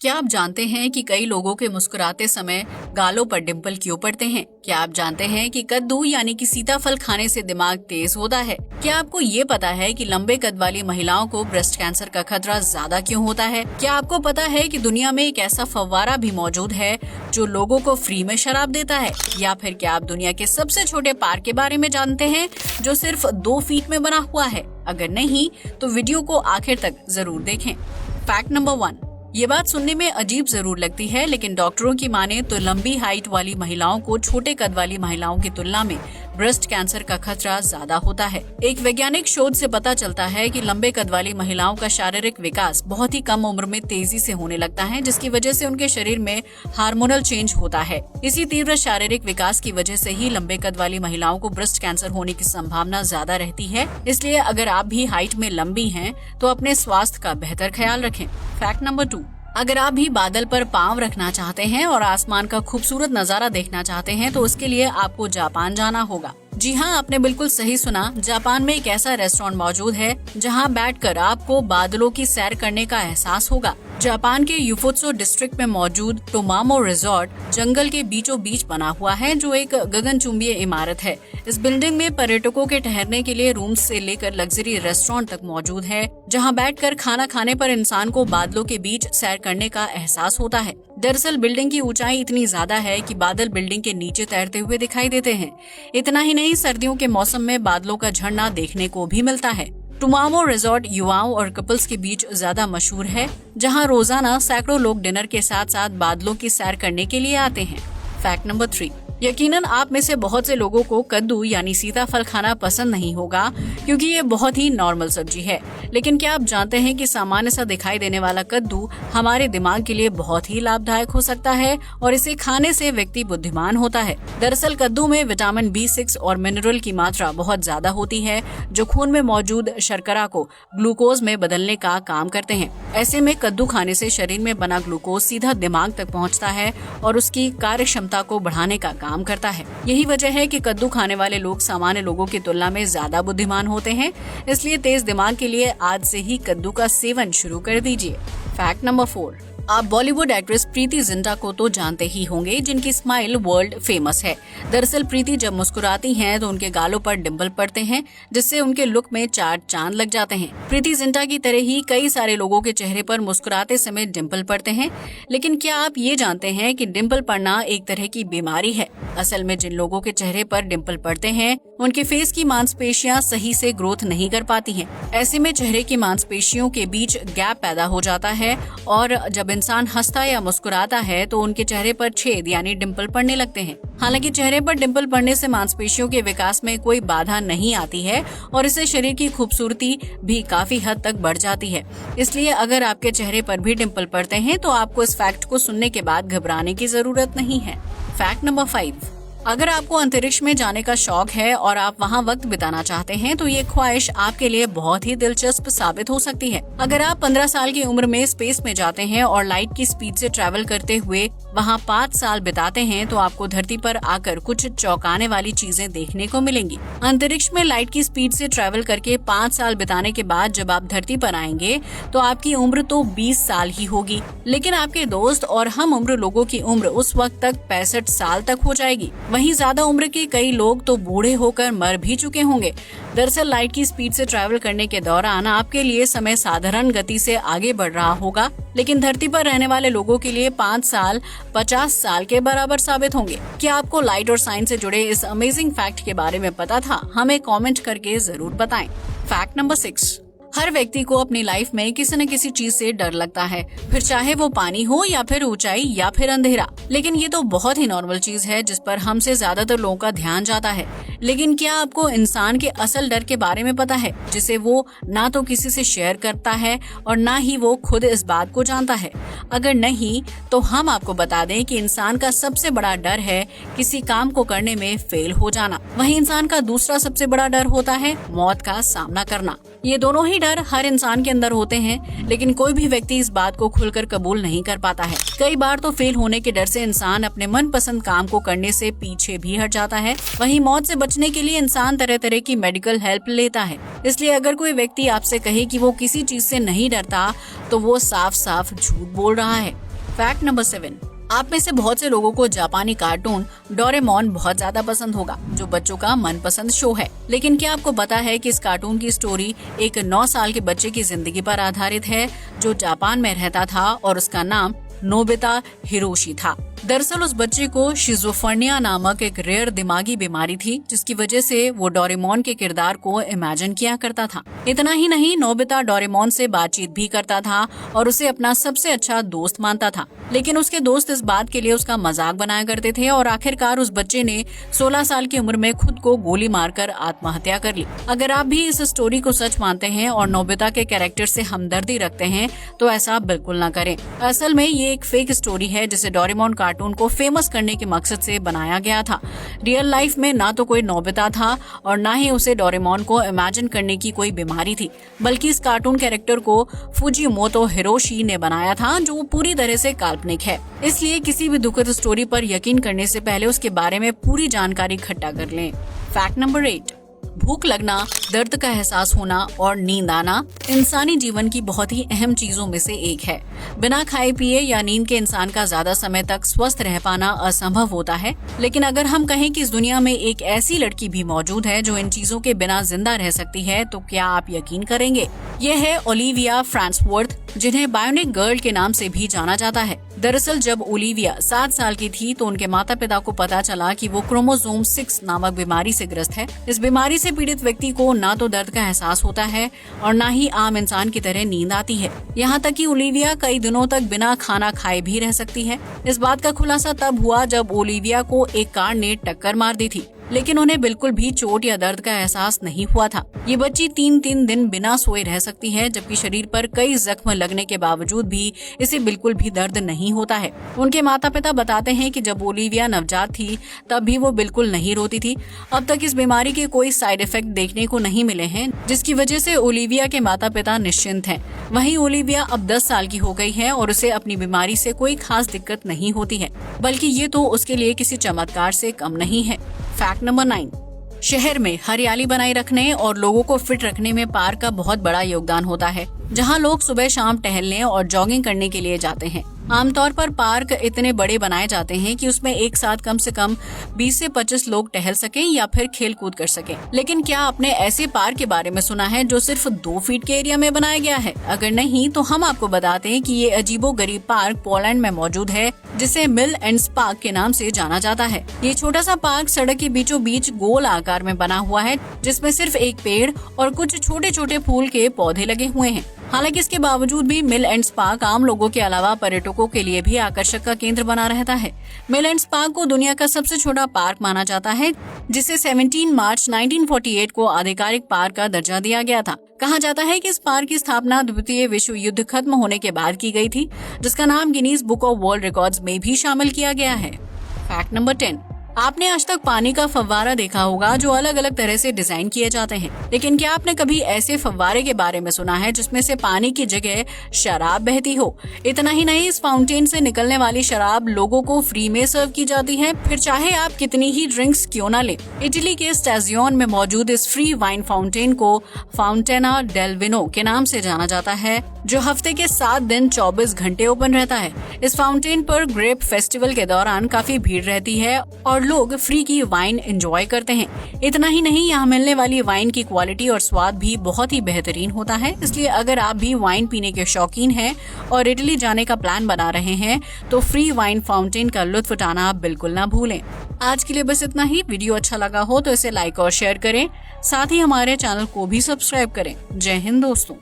क्या आप जानते हैं कि कई लोगों के मुस्कुराते समय गालों पर डिंपल क्यों पड़ते हैं? क्या आप जानते हैं कि कद्दू यानी कि सीताफल खाने से दिमाग तेज होता है? क्या आपको ये पता है कि लंबे कद वाली महिलाओं को ब्रेस्ट कैंसर का खतरा ज्यादा क्यों होता है? क्या आपको पता है कि दुनिया में एक ऐसा फव्वारा भी मौजूद है जो लोगों को फ्री में शराब देता है? या फिर क्या आप दुनिया के सबसे छोटे पार्क के बारे में जानते हैं जो सिर्फ 2 फीट में बना हुआ है? अगर नहीं तो वीडियो को आखिर तक जरूर देखें। फैक्ट नंबर 1, ये बात सुनने में अजीब जरूर लगती है, लेकिन डॉक्टरों की माने तो लंबी हाइट वाली महिलाओं को छोटे कद वाली महिलाओं की तुलना में ब्रेस्ट कैंसर का खतरा ज्यादा होता है। एक वैज्ञानिक शोध से पता चलता है कि लंबे कद वाली महिलाओं का शारीरिक विकास बहुत ही कम उम्र में तेजी से होने लगता है, जिसकी वजह से उनके शरीर में हार्मोनल चेंज होता है। इसी तीव्र शारीरिक विकास की वजह से ही लंबे कद वाली महिलाओं को ब्रेस्ट कैंसर होने की संभावना ज्यादा रहती है। इसलिए अगर आप भी हाइट में लंबी हैं, तो अपने स्वास्थ्य का बेहतर ख्याल रखें। फैक्ट नंबर 2, अगर आप भी बादल पर पांव रखना चाहते हैं और आसमान का खूबसूरत नजारा देखना चाहते हैं तो उसके लिए आपको जापान जाना होगा। जी हाँ, आपने बिल्कुल सही सुना। जापान में एक ऐसा रेस्टोरेंट मौजूद है जहाँ बैठकर आपको बादलों की सैर करने का एहसास होगा। जापान के यूफुत्सु डिस्ट्रिक्ट में मौजूद टोमामो रिजॉर्ट जंगल के बीचों बीच बना हुआ है, जो एक गगनचुंबी इमारत है। इस बिल्डिंग में पर्यटकों के ठहरने के लिए रूम्स से लेकर लग्जरी रेस्टोरेंट तक मौजूद है, जहां बैठकर खाना खाने पर इंसान को बादलों के बीच सैर करने का एहसास होता है। दरअसल बिल्डिंग की ऊंचाई इतनी ज्यादा है कि बादल बिल्डिंग के नीचे तैरते हुए दिखाई देते हैं। इतना ही नहीं, सर्दियों के मौसम में बादलों का झरना देखने को भी मिलता है। टोमामो रिजॉर्ट युवाओं और कपल्स के बीच ज्यादा मशहूर है, जहां रोजाना सैकड़ों लोग डिनर के साथ साथ बादलों की सैर करने के लिए आते हैं। फैक्ट नंबर 3, यकीनन आप में से बहुत से लोगों को कद्दू यानी सीताफल खाना पसंद नहीं होगा, क्योंकि ये बहुत ही नॉर्मल सब्जी है। लेकिन क्या आप जानते हैं कि सामान्य सा दिखाई देने वाला कद्दू हमारे दिमाग के लिए बहुत ही लाभदायक हो सकता है और इसे खाने से व्यक्ति बुद्धिमान होता है। दरअसल कद्दू में विटामिन B6 और मिनरल की मात्रा बहुत ज्यादा होती है, जो खून में मौजूद शर्करा को ग्लूकोज में बदलने का काम करते हैं। ऐसे में कद्दू खाने से शरीर में बना ग्लूकोज सीधा दिमाग तक पहुँचता है और उसकी कार्य क्षमता को बढ़ाने का काम करता है। यही वजह है कि कद्दू खाने वाले लोग सामान्य लोगों की तुलना में ज्यादा बुद्धिमान होते हैं। इसलिए तेज दिमाग के लिए आज से ही कद्दू का सेवन शुरू कर दीजिए। फैक्ट नंबर 4, आप बॉलीवुड एक्ट्रेस प्रीति जिंटा को तो जानते ही होंगे, जिनकी स्माइल वर्ल्ड फेमस है। दरअसल प्रीति जब मुस्कुराती हैं तो उनके गालों पर डिंपल पड़ते हैं, जिससे उनके लुक में 4 चांद लग जाते हैं। प्रीति जिंटा की तरह ही कई सारे लोगों के चेहरे पर मुस्कुराते समय डिंपल पड़ते हैं। लेकिन क्या आप ये जानते हैं कि डिंपल पड़ना एक तरह की बीमारी है? असल में जिन लोगों के चेहरे पर डिंपल पड़ते हैं, उनके फेस की मांसपेशियां सही से ग्रोथ नहीं कर पाती हैं। ऐसे में चेहरे की मांसपेशियों के बीच गैप पैदा हो जाता है और जब इंसान हंसता या मुस्कुराता है तो उनके चेहरे पर छेद यानी डिंपल पड़ने लगते हैं। हालांकि चेहरे पर डिंपल पड़ने से मांसपेशियों के विकास में कोई बाधा नहीं आती है और इससे शरीर की खूबसूरती भी काफी हद तक बढ़ जाती है। इसलिए अगर आपके चेहरे पर भी डिंपल पड़ते हैं तो आपको इस फैक्ट को सुनने के बाद घबराने की जरूरत नहीं है। फैक्ट नंबर 5, अगर आपको अंतरिक्ष में जाने का शौक है और आप वहां वक्त बिताना चाहते हैं तो ये ख्वाहिश आपके लिए बहुत ही दिलचस्प साबित हो सकती है। अगर आप 15 साल की उम्र में स्पेस में जाते हैं और लाइट की स्पीड से ट्रैवल करते हुए वहां 5 साल बिताते हैं तो आपको धरती पर आकर कुछ चौंकाने वाली चीजें देखने को मिलेंगी। अंतरिक्ष में लाइट की स्पीड से ट्रैवल करके 5 साल बिताने के बाद जब आप धरती पर आएंगे तो आपकी उम्र तो 20 साल ही होगी, लेकिन आपके दोस्त और हम उम्र लोगों की उम्र उस वक्त तक 65 साल तक हो जाएगी। वहीं ज्यादा उम्र के कई लोग तो बूढ़े होकर मर भी चुके होंगे। दरअसल लाइट की स्पीड से ट्रैवल करने के दौरान आपके लिए समय साधारण गति से आगे बढ़ रहा होगा, लेकिन धरती पर रहने वाले लोगों के लिए 5 साल 50 साल के बराबर साबित होंगे। क्या आपको लाइट और साइंस से जुड़े इस अमेजिंग फैक्ट के बारे में पता था? हमें कमेंट करके जरूर बताएं। फैक्ट नंबर 6, हर व्यक्ति को अपनी लाइफ में किसी न किसी चीज से डर लगता है, फिर चाहे वो पानी हो या फिर ऊंचाई या फिर अंधेरा। लेकिन ये तो बहुत ही नॉर्मल चीज है जिस पर हमसे ज्यादातर लोगों का ध्यान जाता है। लेकिन क्या आपको इंसान के असल डर के बारे में पता है, जिसे वो ना तो किसी से शेयर करता है और ना ही वो खुद इस बात को जानता है? अगर नहीं तो हम आपको बता दें कि इंसान का सबसे बड़ा डर है किसी काम को करने में फेल हो जाना। वहीं इंसान का दूसरा सबसे बड़ा डर होता है मौत का सामना करना। ये दोनों ही डर हर इंसान के अंदर होते हैं, लेकिन कोई भी व्यक्ति इस बात को खुलकर कबूल नहीं कर पाता है। कई बार तो फेल होने के डर से इंसान अपने मनपसंद काम को करने से पीछे भी हट जाता है। वहीं मौत से बचने के लिए इंसान तरह तरह की मेडिकल हेल्प लेता है। इसलिए अगर कोई व्यक्ति आपसे कहे कि वो किसी चीज से नहीं डरता तो वो साफ साफ झूठ बोल रहा है। फैक्ट नंबर 7, आप में से बहुत से लोगों को जापानी कार्टून डोरेमोन बहुत ज्यादा पसंद होगा, जो बच्चों का मनपसंद शो है। लेकिन क्या आपको पता है कि इस कार्टून की स्टोरी एक 9 साल के बच्चे की जिंदगी पर आधारित है, जो जापान में रहता था और उसका नाम नोबिता हिरोशी था। दरअसल उस बच्चे को शिज़ोफ्रेनिया नामक एक रेयर दिमागी बीमारी थी, जिसकी वजह से वो डोरेमोन के किरदार को इमेजिन किया करता था। इतना ही नहीं, नोबिता डोरेमोन से बातचीत भी करता था और उसे अपना सबसे अच्छा दोस्त मानता था। लेकिन उसके दोस्त इस बात के लिए उसका मजाक बनाया करते थे और आखिरकार उस बच्चे ने 16 साल की उम्र में खुद को गोली मारकर आत्महत्या कर ली। अगर आप भी इस स्टोरी को सच मानते हैं और नोबिता के कैरेक्टर से हमदर्दी रखते हैं तो ऐसा बिल्कुल न करें। असल में ये एक फेक स्टोरी है जिसे डोरेमोन कार्टून को फेमस करने के मकसद से बनाया गया था। रियल लाइफ में ना तो कोई नोबिता था और ना ही उसे डोरेमोन को इमेजिन करने की कोई बीमारी थी, बल्कि इस कार्टून कैरेक्टर को फुजीमोतो हिरोशी ने बनाया था, जो पूरी तरह से काल्पनिक है। इसलिए किसी भी दुखद स्टोरी पर यकीन करने से पहले उसके बारे में पूरी जानकारी इकट्ठा कर लें। फैक्ट नंबर 8, भूख लगना, दर्द का एहसास होना और नींद आना इंसानी जीवन की बहुत ही अहम चीजों में से एक है। बिना खाए पिए या नींद के इंसान का ज्यादा समय तक स्वस्थ रह पाना असंभव होता है। लेकिन अगर हम कहें कि इस दुनिया में एक ऐसी लड़की भी मौजूद है जो इन चीजों के बिना जिंदा रह सकती है, तो क्या आप यकीन करेंगे? यह है ओलिविया फ्रांसवर्थ, जिन्हें बायोनिक गर्ल के नाम से भी जाना जाता है। दरअसल जब ओलिविया 7 साल की थी तो उनके माता पिता को पता चला कि वो क्रोमोसोम 6 नामक बीमारी से ग्रस्त है। इस बीमारी से पीड़ित व्यक्ति को ना तो दर्द का एहसास होता है और ना ही आम इंसान की तरह नींद आती है। यहाँ तक कि ओलिविया कई दिनों तक बिना खाना खाए भी रह सकती है। इस बात का खुलासा तब हुआ जब ओलिविया को एक कार ने टक्कर मार दी थी, लेकिन उन्हें बिल्कुल भी चोट या दर्द का एहसास नहीं हुआ था। ये बच्ची 3 दिन बिना सोए रह सकती है, जबकि शरीर पर कई जख्म लगने के बावजूद भी इसे बिल्कुल भी दर्द नहीं होता है। उनके माता पिता बताते हैं कि जब ओलिविया नवजात थी तब भी वो बिल्कुल नहीं रोती थी। अब तक इस बीमारी के कोई साइड इफेक्ट देखने को नहीं मिले हैं, जिसकी वजह से ओलिविया के माता पिता निश्चिंत हैं। वहीं ओलिविया अब 10 साल की हो गई है और उसे अपनी बीमारी से कोई खास दिक्कत नहीं होती है, बल्कि ये तो उसके लिए किसी चमत्कार से कम नहीं है। फैक्ट नंबर 9, शहर में हरियाली बनाए रखने और लोगों को फिट रखने में पार्क का बहुत बड़ा योगदान होता है, जहां लोग सुबह शाम टहलने और जॉगिंग करने के लिए जाते हैं। आमतौर पर पार्क इतने बड़े बनाए जाते हैं कि उसमें एक साथ कम से कम 20 से 25 लोग टहल सकें या फिर खेल कूद कर सकें। लेकिन क्या आपने ऐसे पार्क के बारे में सुना है जो सिर्फ 2 फीट के एरिया में बनाया गया है? अगर नहीं तो हम आपको बताते हैं कि ये अजीबोगरीब पार्क पोलैंड में मौजूद है, जिसे मिल एंड पार्क के नाम से जाना जाता है। ये छोटा सा पार्क सड़क के बीचों बीच गोल आकार में बना हुआ है, जिसमें सिर्फ एक पेड़ और कुछ छोटे छोटे फूल के पौधे लगे हुए हैं। हालांकि इसके बावजूद भी मिल एंड पार्क आम लोगों के अलावा पर्यटकों के लिए भी आकर्षक का केंद्र बना रहता है। मिल एंड पार्क को दुनिया का सबसे छोटा पार्क माना जाता है, जिसे 17 मार्च 1948 को आधिकारिक पार्क का दर्जा दिया गया था। कहा जाता है कि इस पार्क की स्थापना द्वितीय विश्व युद्ध खत्म होने के बाद की गई थी, जिसका नाम Guinness book of world records में भी शामिल किया गया है। फैक्ट नंबर 10, आपने आज तक पानी का फव्वारा देखा होगा जो अलग अलग तरह से डिजाइन किए जाते हैं, लेकिन क्या आपने कभी ऐसे फव्वारे के बारे में सुना है जिसमें से पानी की जगह शराब बहती हो? इतना ही नहीं, इस फाउंटेन से निकलने वाली शराब लोगों को फ्री में सर्व की जाती है, फिर चाहे आप कितनी ही ड्रिंक्स क्यों न ले। इटली के स्टैजियोन में मौजूद इस फ्री वाइन फाउंटेन को फाउंटेना डेल विनो के नाम से जाना जाता है, जो हफ्ते के 7 दिन 24 घंटे ओपन रहता है। इस फाउंटेन पर ग्रेप फेस्टिवल के दौरान काफी भीड़ रहती है और लोग फ्री की वाइन एंजॉय करते हैं। इतना ही नहीं, यहाँ मिलने वाली वाइन की क्वालिटी और स्वाद भी बहुत ही बेहतरीन होता है। इसलिए अगर आप भी वाइन पीने के शौकीन हैं और इटली जाने का प्लान बना रहे हैं तो फ्री वाइन फाउंटेन का लुत्फ उठाना आप बिल्कुल ना भूलें। आज के लिए बस इतना ही। वीडियो अच्छा लगा हो तो इसे लाइक और शेयर करें, साथ ही हमारे चैनल को भी सब्सक्राइब करें। जय हिंद दोस्तों।